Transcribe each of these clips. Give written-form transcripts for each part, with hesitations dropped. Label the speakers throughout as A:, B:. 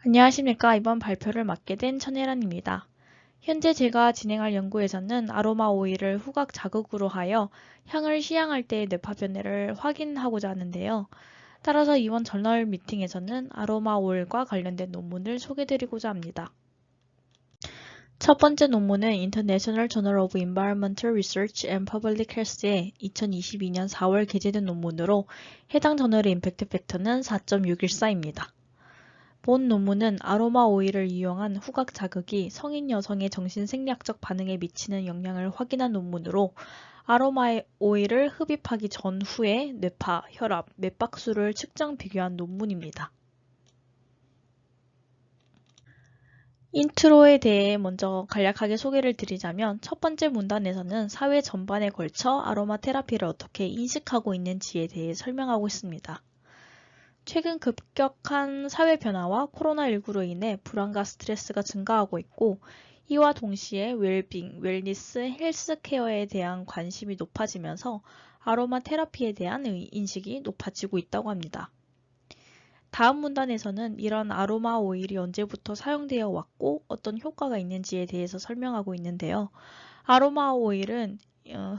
A: 안녕하십니까. 이번 발표를 맡게 된 천혜란입니다. 현재 제가 진행할 연구에서는 아로마 오일을 후각 자극으로 하여 향을 시향할 때의 뇌파 변화를 확인하고자 하는데요. 따라서 이번 저널 미팅에서는 아로마 오일과 관련된 논문을 소개드리고자 합니다. 첫 번째 논문은 International Journal of Environmental Research and Public Health의 2022년 4월 게재된 논문으로 해당 저널의 임팩트 팩터는 4.614입니다. 본 논문은 아로마 오일을 이용한 후각 자극이 성인 여성의 정신생리학적 반응에 미치는 영향을 확인한 논문으로 아로마 오일을 흡입하기 전후의 뇌파, 혈압, 맥박수를 측정 비교한 논문입니다. 인트로에 대해 먼저 간략하게 소개를 드리자면 첫 번째 문단에서는 사회 전반에 걸쳐 아로마 테라피를 어떻게 인식하고 있는지에 대해 설명하고 있습니다. 최근 급격한 사회 변화와 코로나19로 인해 불안과 스트레스가 증가하고 있고 이와 동시에 웰빙, 웰니스, 헬스케어에 대한 관심이 높아지면서 아로마 테라피에 대한 인식이 높아지고 있다고 합니다. 다음 문단에서는 이런 아로마 오일이 언제부터 사용되어 왔고 어떤 효과가 있는지에 대해서 설명하고 있는데요. 아로마 오일은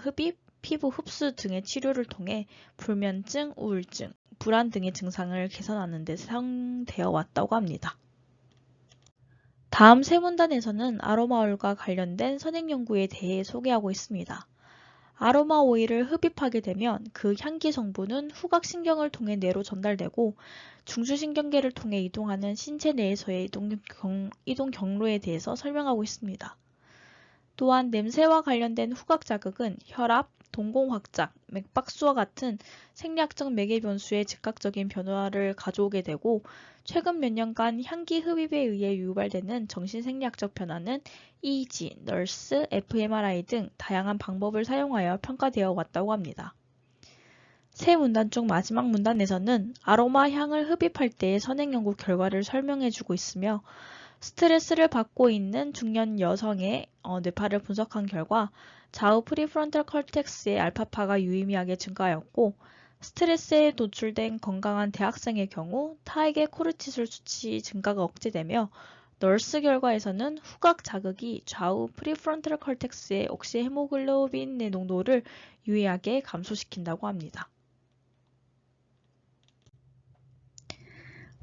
A: 흡입, 피부 흡수 등의 치료를 통해 불면증, 우울증, 불안 등의 증상을 개선하는 데 사용되어 왔다고 합니다. 다음 세 문단에서는 아로마 오일과 관련된 선행 연구에 대해 소개하고 있습니다. 아로마 오일을 흡입하게 되면 그 향기 성분은 후각신경을 통해 뇌로 전달되고 중추신경계를 통해 이동하는 신체 내에서의 이동 경로에 대해서 설명하고 있습니다. 또한 냄새와 관련된 후각 자극은 혈압, 동공 확장, 맥박수와 같은 생리학적 매개 변수의 즉각적인 변화를 가져오게 되고 최근 몇 년간 향기 흡입에 의해 유발되는 정신생리학적 변화는 EEG, 널스, fMRI 등 다양한 방법을 사용하여 평가되어 왔다고 합니다. 세 문단 중 마지막 문단에서는 아로마 향을 흡입할 때의 선행 연구 결과를 설명해주고 있으며 스트레스를 받고 있는 중년 여성의 뇌파를 분석한 결과 좌우 프리프론탈 컬텍스의 알파파가 유의미하게 증가하였고 스트레스에 노출된 건강한 대학생의 경우 타액의 코르티솔 수치 증가가 억제되며 널스 결과에서는 후각 자극이 좌우 프리프론탈 컬텍스의 옥시 헤모글로빈의 농도를 유의하게 감소시킨다고 합니다.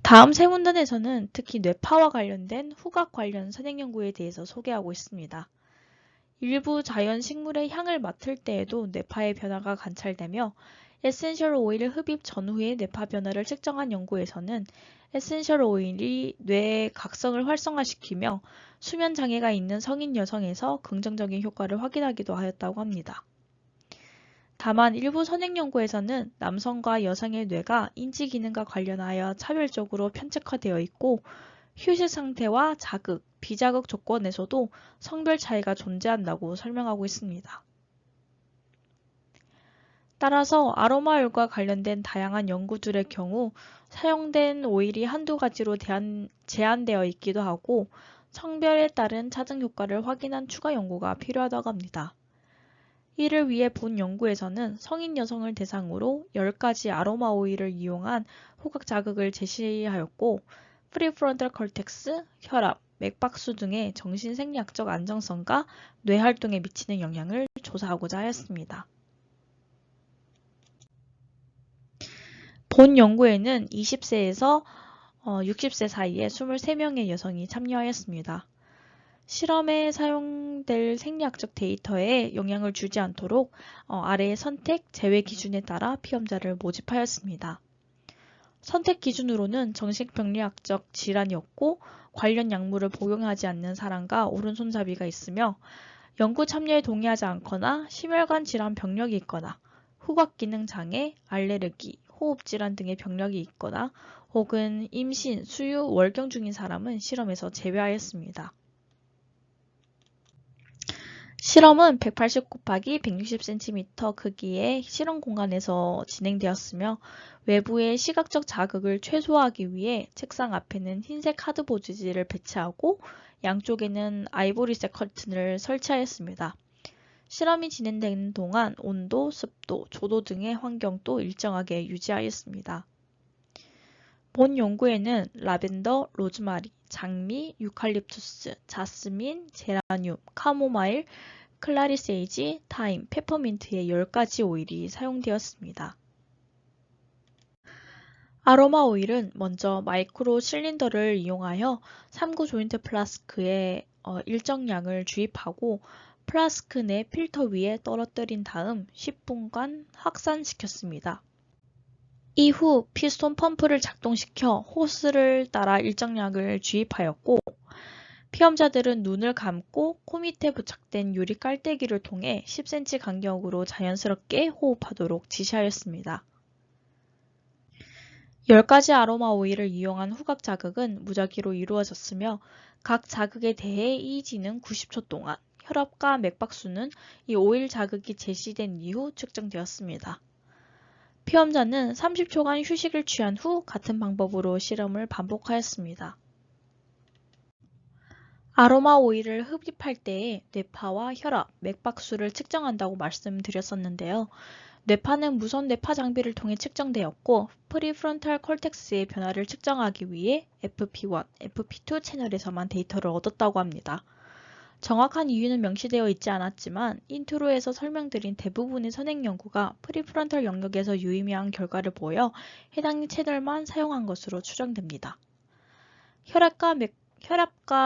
A: 다음 세 문단에서는 특히 뇌파와 관련된 후각 관련 선행 연구에 대해서 소개하고 있습니다. 일부 자연 식물의 향을 맡을 때에도 뇌파의 변화가 관찰되며 에센셜 오일 흡입 전후의 뇌파 변화를 측정한 연구에서는 에센셜 오일이 뇌의 각성을 활성화시키며 수면 장애가 있는 성인 여성에서 긍정적인 효과를 확인하기도 하였다고 합니다. 다만 일부 선행 연구에서는 남성과 여성의 뇌가 인지 기능과 관련하여 차별적으로 편측화되어 있고 휴식 상태와 자극, 비자극 조건에서도 성별 차이가 존재한다고 설명하고 있습니다. 따라서 아로마율과 관련된 다양한 연구들의 경우 사용된 오일이 한두 가지로 제한되어 있기도 하고 성별에 따른 차등 효과를 확인한 추가 연구가 필요하다고 합니다. 이를 위해 본 연구에서는 성인 여성을 대상으로 10가지 아로마 오일을 이용한 후각 자극을 제시하였고 프리프론탈 컬텍스, 혈압, 맥박수 등의 정신생리학적 안정성과 뇌활동에 미치는 영향을 조사하고자 하였습니다. 본 연구에는 20세에서 60세 사이에 23명의 여성이 참여하였습니다. 실험에 사용될 생리학적 데이터에 영향을 주지 않도록 아래의 선택, 제외 기준에 따라 피험자를 모집하였습니다. 선택 기준으로는 정신병리학적 질환이었고 관련 약물을 복용하지 않는 사람과 오른손잡이가 있으며 연구 참여에 동의하지 않거나 심혈관 질환 병력이 있거나 후각기능 장애, 알레르기, 호흡질환 등의 병력이 있거나 혹은 임신, 수유, 월경 중인 사람은 실험에서 제외하였습니다. 실험은 180 곱하기 160cm 크기의 실험 공간에서 진행되었으며 외부의 시각적 자극을 최소화하기 위해 책상 앞에는 흰색 카드보드지를 배치하고 양쪽에는 아이보리색 커튼을 설치하였습니다. 실험이 진행되는 동안 온도, 습도, 조도 등의 환경도 일정하게 유지하였습니다. 본 연구에는 라벤더, 로즈마리, 장미, 유칼립투스, 자스민, 제라늄, 카모마일, 클라리세이지, 타임, 페퍼민트의 10가지 오일이 사용되었습니다. 아로마 오일은 먼저 마이크로 실린더를 이용하여 3구 조인트 플라스크에 일정량을 주입하고 플라스크 내 필터 위에 떨어뜨린 다음 10분간 확산시켰습니다. 이후 피스톤 펌프를 작동시켜 호스를 따라 일정량을 주입하였고 피험자들은 눈을 감고 코 밑에 부착된 유리 깔때기를 통해 10cm 간격으로 자연스럽게 호흡하도록 지시하였습니다. 10가지 아로마 오일을 이용한 후각 자극은 무작위로 이루어졌으며 각 자극에 대해 EEG는 90초 동안, 혈압과 맥박수는 이 오일 자극이 제시된 이후 측정되었습니다. 피험자는 30초간 휴식을 취한 후 같은 방법으로 실험을 반복하였습니다. 아로마 오일을 흡입할 때에 뇌파와 혈압, 맥박수를 측정한다고 말씀드렸었는데요. 뇌파는 무선 뇌파 장비를 통해 측정되었고 프리프론탈 콜텍스의 변화를 측정하기 위해 FP1, FP2 채널에서만 데이터를 얻었다고 합니다. 정확한 이유는 명시되어 있지 않았지만 인트로에서 설명드린 대부분의 선행 연구가 프리프론탈 영역에서 유의미한 결과를 보여 해당 채널만 사용한 것으로 추정됩니다. 혈압과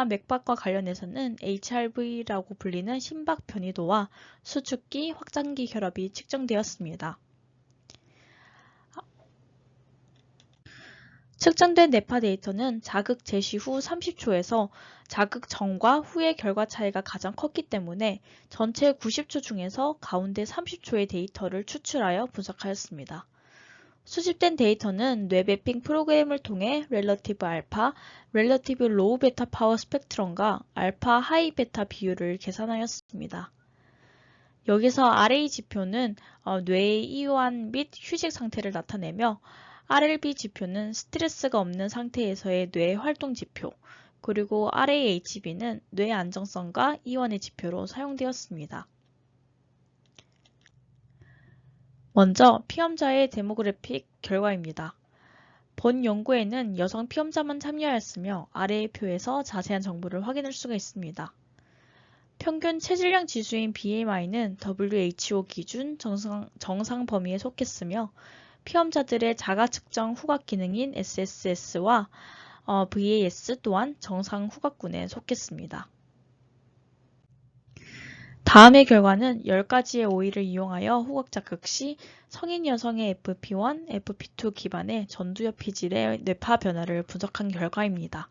A: 맥박과 관련해서는 HRV라고 불리는 심박 변이도와 수축기, 확장기 혈압이 측정되었습니다. 측정된 뇌파 데이터는 자극 제시 후 30초에서 자극 전과 후의 결과 차이가 가장 컸기 때문에 전체 90초 중에서 가운데 30초의 데이터를 추출하여 분석하였습니다. 수집된 데이터는 뇌 매핑 프로그램을 통해 렐러티브 알파, 렐러티브 로우 베타 파워 스펙트럼과 알파 하이 베타 비율을 계산하였습니다. 여기서 RA 지표는 뇌의 이완 및 휴식 상태를 나타내며 RLB 지표는 스트레스가 없는 상태에서의 뇌 활동 지표, 그리고 RAHB는 뇌 안정성과 이완의 지표로 사용되었습니다. 먼저 피험자의 데모그래픽 결과입니다. 본 연구에는 여성 피험자만 참여하였으며 아래의 표에서 자세한 정보를 확인할 수가 있습니다. 평균 체질량 지수인 BMI는 WHO 기준 정상 범위에 속했으며 피험자들의 자가 측정 후각 기능인 SSS와 VAS 또한 정상 후각군에 속했습니다. 다음의 결과는 10가지의 오일을 이용하여 후각 자극 시 성인 여성의 FP1, FP2 기반의 전두엽 피질의 뇌파 변화를 분석한 결과입니다.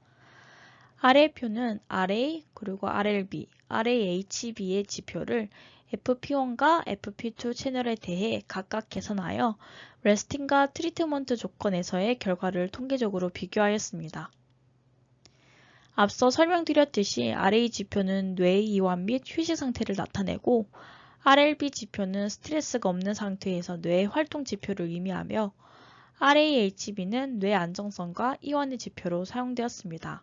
A: 아래의 표는 RA, 그리고 RLB, RAHB의 지표를 FP1과 FP2 채널에 대해 각각 계산하여 레스팅과 트리트먼트 조건에서의 결과를 통계적으로 비교하였습니다. 앞서 설명드렸듯이 RA 지표는 뇌의 이완 및 휴식 상태를 나타내고 RLB 지표는 스트레스가 없는 상태에서 뇌의 활동 지표를 의미하며 RAHB는 뇌 안정성과 이완의 지표로 사용되었습니다.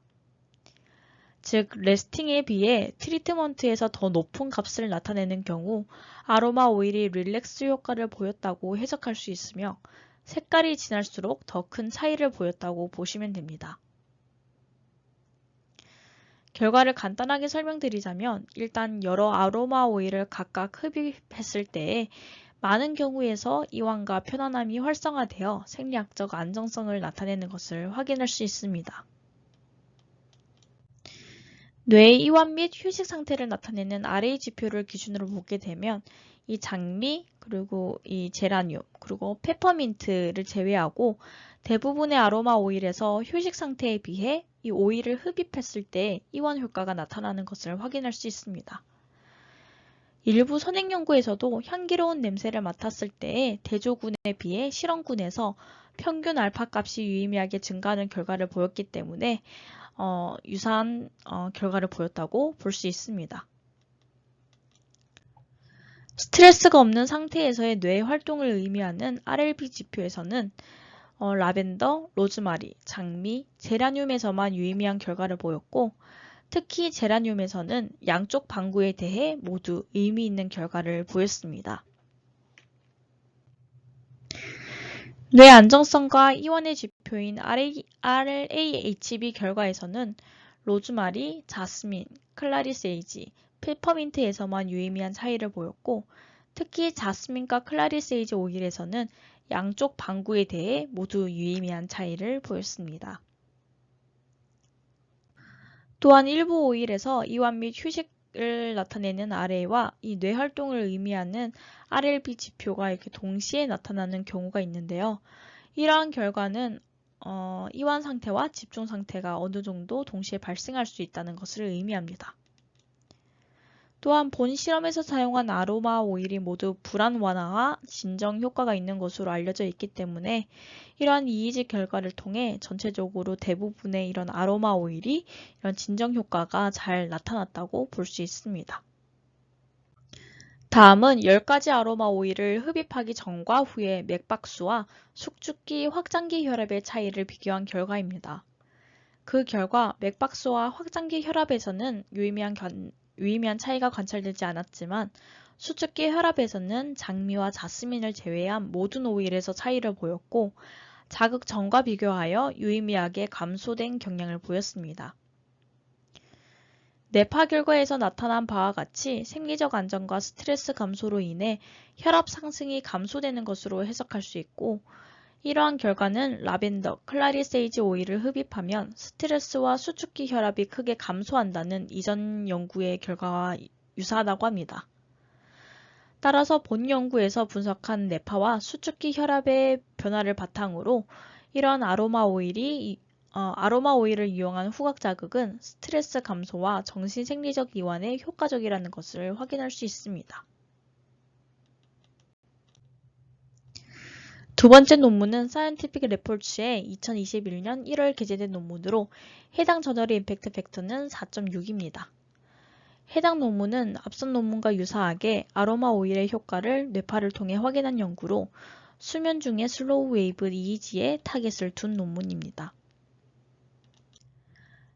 A: 즉, 레스팅에 비해 트리트먼트에서 더 높은 값을 나타내는 경우 아로마 오일이 릴렉스 효과를 보였다고 해석할 수 있으며 색깔이 진할수록 더 큰 차이를 보였다고 보시면 됩니다. 결과를 간단하게 설명드리자면 일단 여러 아로마 오일을 각각 흡입했을 때에 많은 경우에서 이완과 편안함이 활성화되어 생리학적 안정성을 나타내는 것을 확인할 수 있습니다. 뇌의 이완 및 휴식 상태를 나타내는 RA 지표를 기준으로 보게 되면 이 장미, 그리고 이 제라늄, 그리고 페퍼민트를 제외하고 대부분의 아로마 오일에서 휴식 상태에 비해 이 오일을 흡입했을 때 이완 효과가 나타나는 것을 확인할 수 있습니다. 일부 선행 연구에서도 향기로운 냄새를 맡았을 때의 대조군에 비해 실험군에서 평균 알파 값이 유의미하게 증가하는 결과를 보였기 때문에 유사한 결과를 보였다고 볼 수 있습니다. 스트레스가 없는 상태에서의 뇌 활동을 의미하는 RLB 지표에서는 라벤더, 로즈마리, 장미, 제라늄에서만 유의미한 결과를 보였고 특히 제라늄에서는 양쪽 방구에 대해 모두 의미 있는 결과를 보였습니다. 뇌 안정성과 이완의 지표 지표인 RAHB 결과에서는 로즈마리, 자스민, 클라리세이지, 페퍼민트에서만 유의미한 차이를 보였고 특히 자스민과 클라리세이지 오일에서는 양쪽 방구에 대해 모두 유의미한 차이를 보였습니다. 또한 일부 오일에서 이완 및 휴식을 나타내는 RA와 이 뇌활동을 의미하는 RLB 지표가 이렇게 동시에 나타나는 경우가 있는데요. 이러한 결과는 이완 상태와 집중 상태가 어느 정도 동시에 발생할 수 있다는 것을 의미합니다. 또한 본 실험에서 사용한 아로마 오일이 모두 불안 완화와 진정 효과가 있는 것으로 알려져 있기 때문에 이러한 이의직 결과를 통해 전체적으로 대부분의 이런 아로마 오일이 이런 진정 효과가 잘 나타났다고 볼 수 있습니다. 다음은 10가지 아로마 오일을 흡입하기 전과 후의 맥박수와 숙주기 확장기 혈압의 차이를 비교한 결과입니다. 그 결과 맥박수와 확장기 혈압에서는 유의미한 차이가 관찰되지 않았지만 수축기 혈압에서는 장미와 자스민을 제외한 모든 오일에서 차이를 보였고 자극 전과 비교하여 유의미하게 감소된 경향을 보였습니다. 뇌파 결과에서 나타난 바와 같이 생리적 안정과 스트레스 감소로 인해 혈압 상승이 감소되는 것으로 해석할 수 있고 이러한 결과는 라벤더, 클라리세이지 오일을 흡입하면 스트레스와 수축기 혈압이 크게 감소한다는 이전 연구의 결과와 유사하다고 합니다. 따라서 본 연구에서 분석한 뇌파와 수축기 혈압의 변화를 바탕으로 이러한 아로마 오일을 이용한 후각 자극은 스트레스 감소와 정신생리적 이완에 효과적이라는 것을 확인할 수 있습니다. 두 번째 논문은 사이언티픽 레포츠의 2021년 1월 게재된 논문으로 해당 저널의 임팩트 팩터는 4.6입니다. 해당 논문은 앞선 논문과 유사하게 아로마 오일의 효과를 뇌파를 통해 확인한 연구로 수면 중의 슬로우 웨이브 EEG에 타겟을 둔 논문입니다.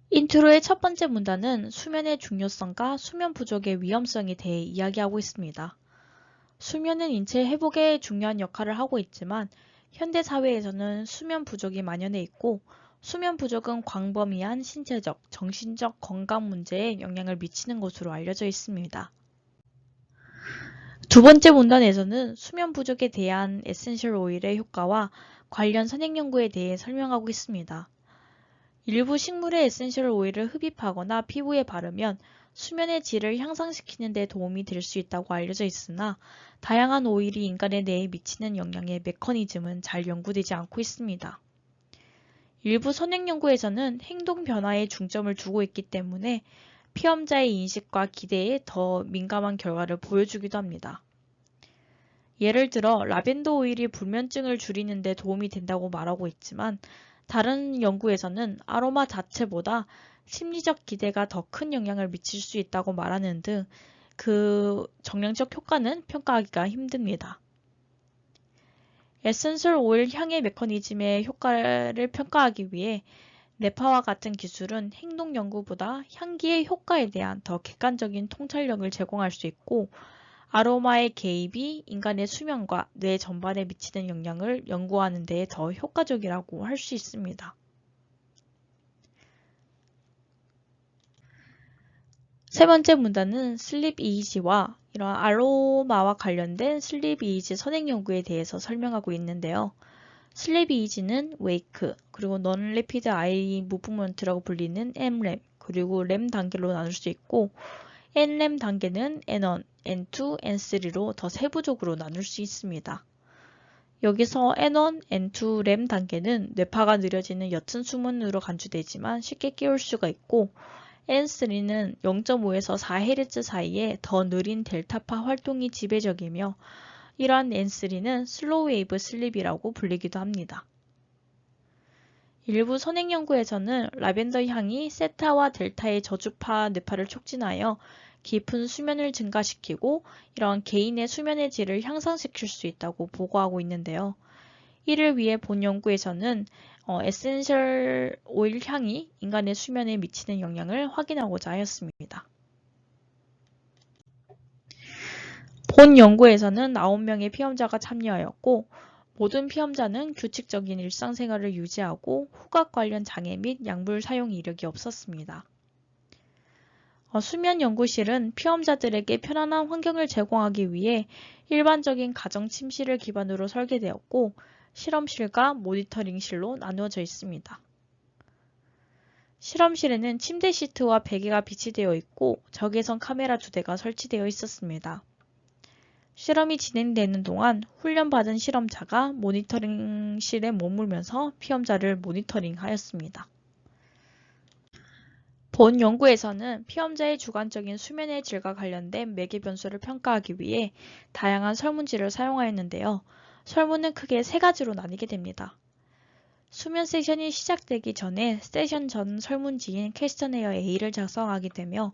A: 인트로의 첫 번째 문단은 수면의 중요성과 수면 부족의 위험성에 대해 이야기하고 있습니다. 수면은 인체 회복에 중요한 역할을 하고 있지만 현대 사회에서는 수면 부족이 만연해 있고 수면 부족은 광범위한 신체적, 정신적 건강 문제에 영향을 미치는 것으로 알려져 있습니다. 두 번째 문단에서는 수면 부족에 대한 에센셜 오일의 효과와 관련 선행 연구에 대해 설명하고 있습니다. 일부 식물의 에센셜 오일을 흡입하거나 피부에 바르면 수면의 질을 향상시키는 데 도움이 될 수 있다고 알려져 있으나 다양한 오일이 인간의 뇌에 미치는 영향의 메커니즘은 잘 연구되지 않고 있습니다. 일부 선행 연구에서는 행동 변화에 중점을 두고 있기 때문에 피험자의 인식과 기대에 더 민감한 결과를 보여주기도 합니다. 예를 들어 라벤더 오일이 불면증을 줄이는 데 도움이 된다고 말하고 있지만 다른 연구에서는 아로마 자체보다 심리적 기대가 더 큰 영향을 미칠 수 있다고 말하는 등 그 정량적 효과는 평가하기가 힘듭니다. 에센셜 오일 향의 메커니즘의 효과를 평가하기 위해 뇌파와 같은 기술은 행동 연구보다 향기의 효과에 대한 더 객관적인 통찰력을 제공할 수 있고 아로마의 개입이 인간의 수면과 뇌 전반에 미치는 영향을 연구하는 데 더 효과적이라고 할 수 있습니다. 세 번째 문단은 슬립 이이지와 이런 아로마와 관련된 슬립 이이지 선행 연구에 대해서 설명하고 있는데요. 슬립 이이지는 웨이크, 그리고 non rapid eye movement라고 불리는 Nrem, 그리고 렘 단계로 나눌 수 있고 Nrem 단계는 N1, N2, N3로 더 세부적으로 나눌 수 있습니다. 여기서 N1, N2 렘 단계는 뇌파가 느려지는 옅은 수면으로 간주되지만 쉽게 깨울 수가 있고 N3는 0.5에서 4Hz 사이에 더 느린 델타파 활동이 지배적이며 이러한 N3는 슬로우 웨이브 슬립이라고 불리기도 합니다. 일부 선행 연구에서는 라벤더 향이 세타와 델타의 저주파 뇌파를 촉진하여 깊은 수면을 증가시키고 이러한 개인의 수면의 질을 향상시킬 수 있다고 보고하고 있는데요. 이를 위해 본 연구에서는 에센셜 오일 향이 인간의 수면에 미치는 영향을 확인하고자 하였습니다. 본 연구에서는 9명의 피험자가 참여하였고 모든 피험자는 규칙적인 일상생활을 유지하고 후각 관련 장애 및 약물 사용 이력이 없었습니다. 수면연구실은 피험자들에게 편안한 환경을 제공하기 위해 일반적인 가정 침실을 기반으로 설계되었고 실험실과 모니터링실로 나누어져 있습니다. 실험실에는 침대 시트와 베개가 비치되어 있고 적외선 카메라 2대가 설치되어 있었습니다. 실험이 진행되는 동안 훈련받은 실험자가 모니터링실에 머물면서 피험자를 모니터링하였습니다. 본 연구에서는 피험자의 주관적인 수면의 질과 관련된 매개 변수를 평가하기 위해 다양한 설문지를 사용하였는데요. 설문은 크게 3가지로 나뉘게 됩니다. 수면 세션이 시작되기 전에 세션 전 설문지인 퀘스처네어 A를 작성하게 되며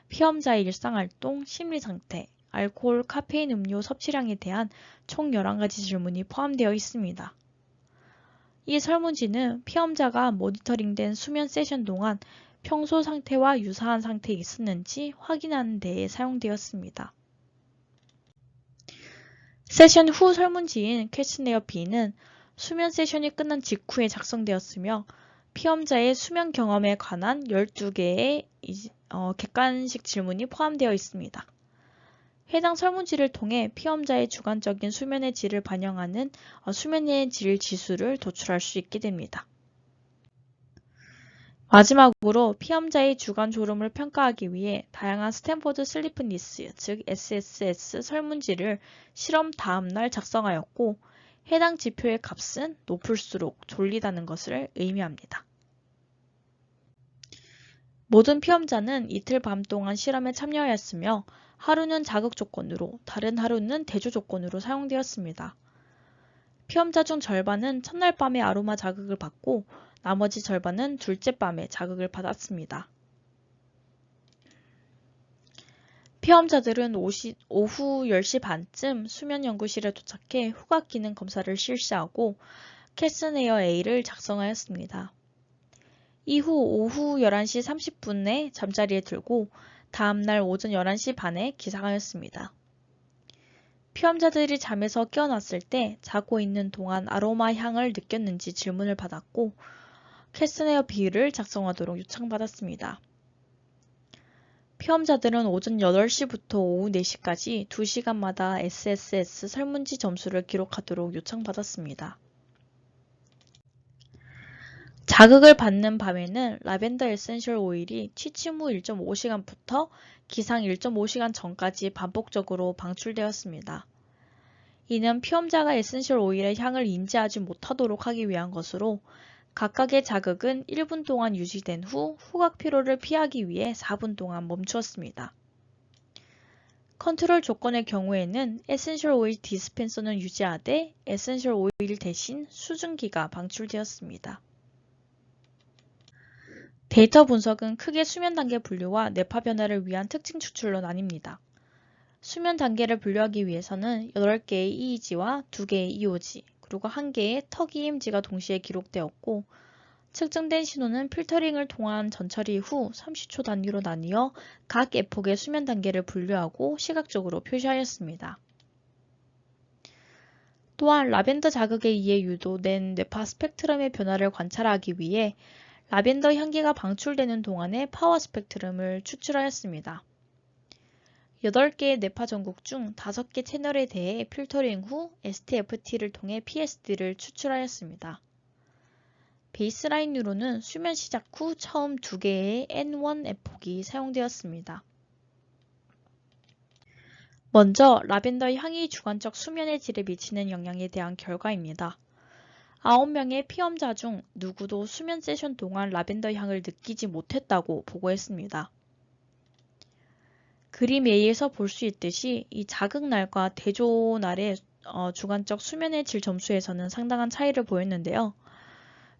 A: 피험자의 일상활동, 심리상태, 알코올, 카페인 음료 섭취량에 대한 총 11가지 질문이 포함되어 있습니다. 이 설문지는 피험자가 모니터링된 수면 세션 동안 평소 상태와 유사한 상태에 있었는지 확인하는 데에 사용되었습니다. 세션 후 설문지인 퀘스처네어 B는 수면 세션이 끝난 직후에 작성되었으며 피험자의 수면 경험에 관한 12개의 객관식 질문이 포함되어 있습니다. 해당 설문지를 통해 피험자의 주관적인 수면의 질을 반영하는 수면의 질 지수를 도출할 수 있게 됩니다. 마지막으로 피험자의 주관 졸음을 평가하기 위해 다양한 스탠포드 슬리프니스, 즉 SSS 설문지를 실험 다음날 작성하였고 해당 지표의 값은 높을수록 졸리다는 것을 의미합니다. 모든 피험자는 이틀 밤 동안 실험에 참여하였으며 하루는 자극 조건으로, 다른 하루는 대조 조건으로 사용되었습니다. 피험자 중 절반은 첫날 밤에 아로마 자극을 받고 나머지 절반은 둘째 밤에 자극을 받았습니다. 피험자들은 오후 10시 반쯤 수면연구실에 도착해 후각 기능 검사를 실시하고 퀘스처네어 A를 작성하였습니다. 이후 오후 11시 30분에 잠자리에 들고 다음날 오전 11시 반에 기상하였습니다. 피험자들이 잠에서 깨어났을 때 자고 있는 동안 아로마 향을 느꼈는지 질문을 받았고 퀘스처네어 B를 작성하도록 요청받았습니다. 피험자들은 오전 8시부터 오후 4시까지 2시간마다 SSS 설문지 점수를 기록하도록 요청받았습니다. 자극을 받는 밤에는 라벤더 에센셜 오일이 취침 후 1.5시간부터 기상 1.5시간 전까지 반복적으로 방출되었습니다. 이는 피험자가 에센셜 오일의 향을 인지하지 못하도록 하기 위한 것으로 각각의 자극은 1분 동안 유지된 후 후각 피로를 피하기 위해 4분 동안 멈추었습니다. 컨트롤 조건의 경우에는 에센셜 오일 디스펜서는 유지하되 에센셜 오일 대신 수증기가 방출되었습니다. 데이터 분석은 크게 수면 단계 분류와 뇌파 변화를 위한 특징 추출로 나뉩니다. 수면 단계를 분류하기 위해서는 8개의 EEG와 2개의 EOG, 그리고 1개의 턱 EMG가 동시에 기록되었고 측정된 신호는 필터링을 통한 전처리 후 30초 단위로 나뉘어 각 에폭의 수면 단계를 분류하고 시각적으로 표시하였습니다. 또한 라벤더 자극에 의해 유도된 뇌파 스펙트럼의 변화를 관찰하기 위해 라벤더 향기가 방출되는 동안의 파워 스펙트럼을 추출하였습니다. 8개의 뇌파 전국 중 5개 채널에 대해 필터링 후 STFT를 통해 PSD를 추출하였습니다. 베이스라인으로는 수면 시작 후 처음 2개의 N1 에폭이 사용되었습니다. 먼저 라벤더 향이 주관적 수면의 질에 미치는 영향에 대한 결과입니다. 9명의 피험자 중 누구도 수면 세션 동안 라벤더 향을 느끼지 못했다고 보고했습니다. 그림 A에서 볼 수 있듯이 이 자극날과 대조날의 주관적 수면의 질 점수에서는 상당한 차이를 보였는데요.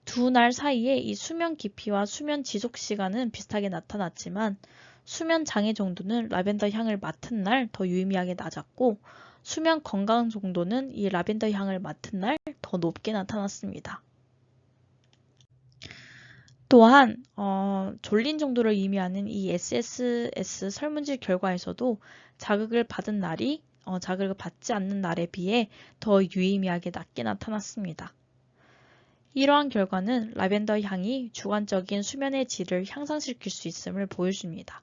A: 두 날 사이에 이 수면 깊이와 수면 지속 시간은 비슷하게 나타났지만 수면 장애 정도는 라벤더 향을 맡은 날 더 유의미하게 낮았고 수면 건강 정도는 이 라벤더 향을 맡은 날 더 높게 나타났습니다. 또한 졸린 정도를 의미하는 이 SSS 설문지 결과에서도 자극을 받은 날이 자극을 받지 않는 날에 비해 더 유의미하게 낮게 나타났습니다. 이러한 결과는 라벤더 향이 주관적인 수면의 질을 향상시킬 수 있음을 보여줍니다.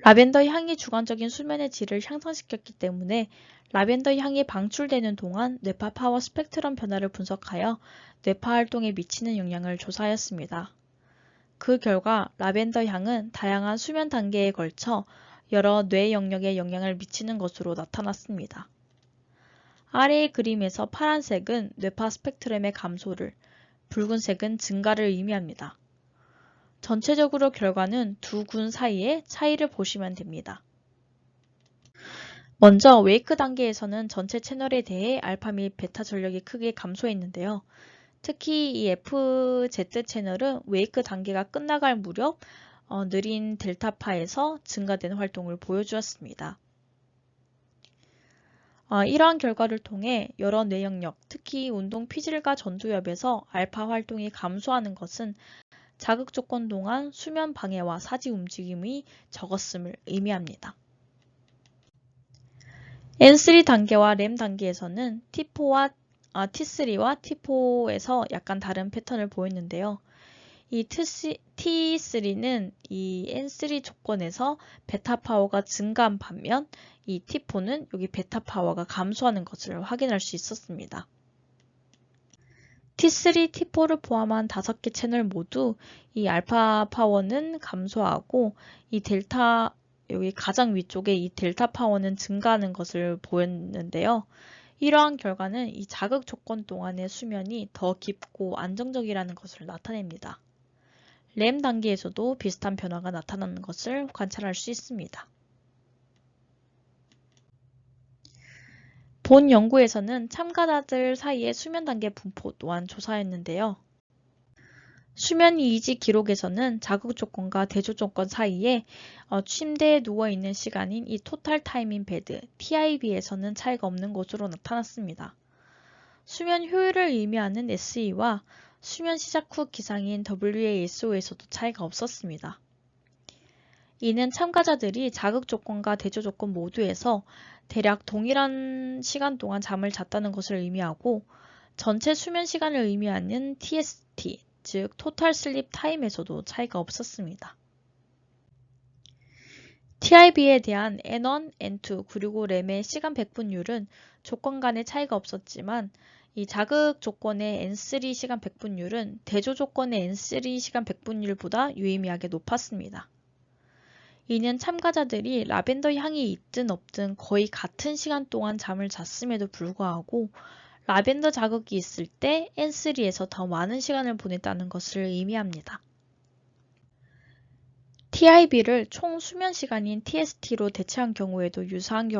A: 라벤더 향이 주관적인 수면의 질을 향상시켰기 때문에 라벤더 향이 방출되는 동안 뇌파 파워 스펙트럼 변화를 분석하여 뇌파 활동에 미치는 영향을 조사하였습니다. 그 결과 라벤더 향은 다양한 수면 단계에 걸쳐 여러 뇌 영역에 영향을 미치는 것으로 나타났습니다. 아래의 그림에서 파란색은 뇌파 스펙트럼의 감소를, 붉은색은 증가를 의미합니다. 전체적으로 결과는 두 군 사이의 차이를 보시면 됩니다. 먼저 웨이크 단계에서는 전체 채널에 대해 알파 및 베타 전력이 크게 감소했는데요. 특히 이 FZ 채널은 웨이크 단계가 끝나갈 무렵 느린 델타파에서 증가된 활동을 보여주었습니다. 이러한 결과를 통해 여러 뇌 영역, 특히 운동 피질과 전두엽에서 알파 활동이 감소하는 것은 자극 조건 동안 수면 방해와 사지 움직임이 적었음을 의미합니다. N3 단계와 REM 단계에서는 T3와 T4에서 약간 다른 패턴을 보였는데요. 이 T3는 이 N3 조건에서 베타 파워가 증가한 반면 이 T4는 여기 베타 파워가 감소하는 것을 확인할 수 있었습니다. T3, T4를 포함한 5개 채널 모두 이 알파 파워는 감소하고 이 델타 여기 가장 위쪽에 이 델타 파워는 증가하는 것을 보였는데요. 이러한 결과는 이 자극 조건 동안의 수면이 더 깊고 안정적이라는 것을 나타냅니다. REM 단계에서도 비슷한 변화가 나타나는 것을 관찰할 수 있습니다. 본 연구에서는 참가자들 사이의 수면 단계 분포 또한 조사했는데요. 수면 이지 기록에서는 자극 조건과 대조 조건 사이에 침대에 누워있는 시간인 이 토탈 타임 인 베드, TIB에서는 차이가 없는 것으로 나타났습니다. 수면 효율을 의미하는 SE와 수면 시작 후 기상인 WASO에서도 차이가 없었습니다. 이는 참가자들이 자극 조건과 대조 조건 모두에서 대략 동일한 시간 동안 잠을 잤다는 것을 의미하고 전체 수면 시간을 의미하는 TST, 즉 토탈 슬립 타임에서도 차이가 없었습니다. TIB에 대한 N1, N2, 그리고 REM의 시간 백분율은 조건 간의 차이가 없었지만 이 자극 조건의 N3 시간 백분율은 대조 조건의 N3 시간 백분율보다 유의미하게 높았습니다. 이는 참가자들이 라벤더 향이 있든 없든 거의 같은 시간 동안 잠을 잤음에도 불구하고 라벤더 자극이 있을 때 N3에서 더 많은 시간을 보냈다는 것을 의미합니다. TIB를 총 수면 시간인 TST로 대체한 경우에도 유사한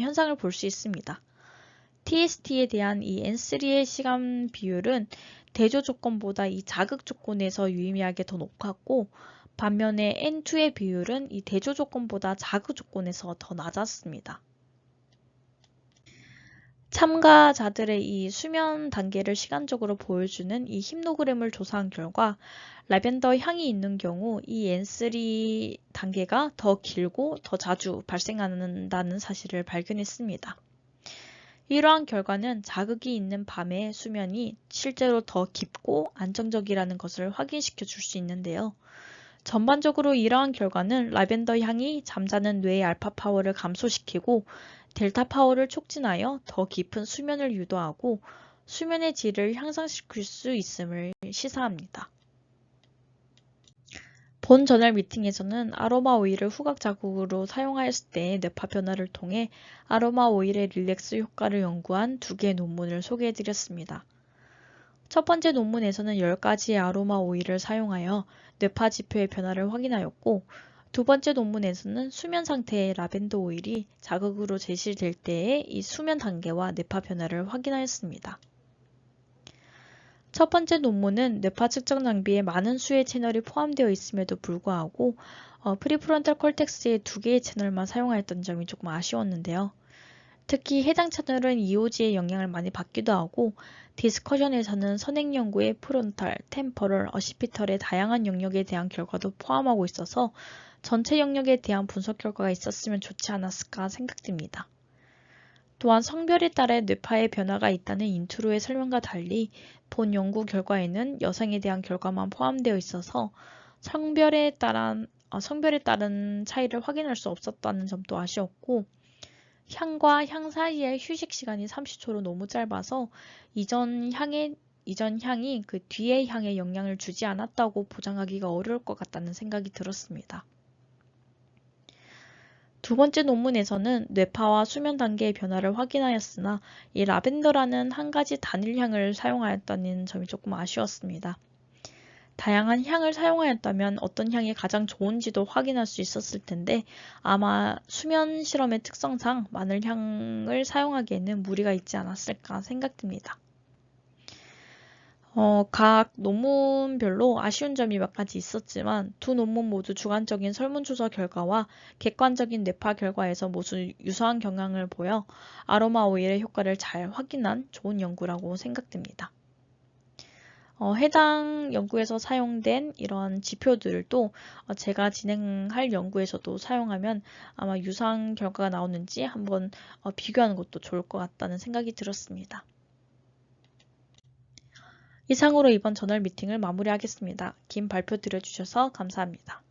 A: 현상을 볼 수 있습니다. TST에 대한 이 N3의 시간 비율은 대조 조건보다 이 자극 조건에서 유의미하게 더 높았고 반면에 N2의 비율은 이 대조 조건보다 자극 조건에서 더 낮았습니다. 참가자들의 이 수면 단계를 시간적으로 보여주는 이 힙노그램을 조사한 결과 라벤더 향이 있는 경우 이 N3 단계가 더 길고 더 자주 발생한다는 사실을 발견했습니다. 이러한 결과는 자극이 있는 밤의 수면이 실제로 더 깊고 안정적이라는 것을 확인시켜 줄 수 있는데요. 전반적으로 이러한 결과는 라벤더 향이 잠자는 뇌의 알파 파워를 감소시키고 델타 파워를 촉진하여 더 깊은 수면을 유도하고 수면의 질을 향상시킬 수 있음을 시사합니다. 본 저널 미팅에서는 아로마 오일을 후각 자극으로 사용하였을 때의 뇌파 변화를 통해 아로마 오일의 릴렉스 효과를 연구한 2개의 논문을 소개해드렸습니다. 첫 번째 논문에서는 10가지의 아로마 오일을 사용하여 뇌파 지표의 변화를 확인하였고 두 번째 논문에서는 수면 상태의 라벤더 오일이 자극으로 제시될 때의 이 수면 단계와 뇌파 변화를 확인하였습니다. 첫 번째 논문은 뇌파 측정 장비에 많은 수의 채널이 포함되어 있음에도 불구하고 프리프론탈 콜텍스의 2개의 채널만 사용하였던 점이 조금 아쉬웠는데요. 특히 해당 채널은 EOG의 영향을 많이 받기도 하고 디스커션에서는 선행 연구의 프론탈, 템퍼럴, 어시피털의 다양한 영역에 대한 결과도 포함하고 있어서 전체 영역에 대한 분석 결과가 있었으면 좋지 않았을까 생각됩니다. 또한 성별에 따라 뇌파의 변화가 있다는 인트로의 설명과 달리 본 연구 결과에는 여성에 대한 결과만 포함되어 있어서 성별에 따른 차이를 확인할 수 없었다는 점도 아쉬웠고 향과 향 사이의 휴식 시간이 30초로 너무 짧아서 이전 향이 그 뒤의 향에 영향을 주지 않았다고 보장하기가 어려울 것 같다는 생각이 들었습니다. 두 번째 논문에서는 뇌파와 수면 단계의 변화를 확인하였으나 이 라벤더라는 한 가지 단일 향을 사용하였다는 점이 조금 아쉬웠습니다. 다양한 향을 사용하였다면 어떤 향이 가장 좋은지도 확인할 수 있었을 텐데 아마 수면 실험의 특성상 마늘향을 사용하기에는 무리가 있지 않았을까 생각됩니다. 각 논문별로 아쉬운 점이 몇 가지 있었지만 두 논문 모두 주관적인 설문조사 결과와 객관적인 뇌파 결과에서 모두 유사한 경향을 보여 아로마 오일의 효과를 잘 확인한 좋은 연구라고 생각됩니다. 해당 연구에서 사용된 이런 지표들도 제가 진행할 연구에서도 사용하면 아마 유사한 결과가 나오는지 한번 비교하는 것도 좋을 것 같다는 생각이 들었습니다. 이상으로 이번 저널 미팅을 마무리하겠습니다. 긴 발표 들어주셔서 감사합니다.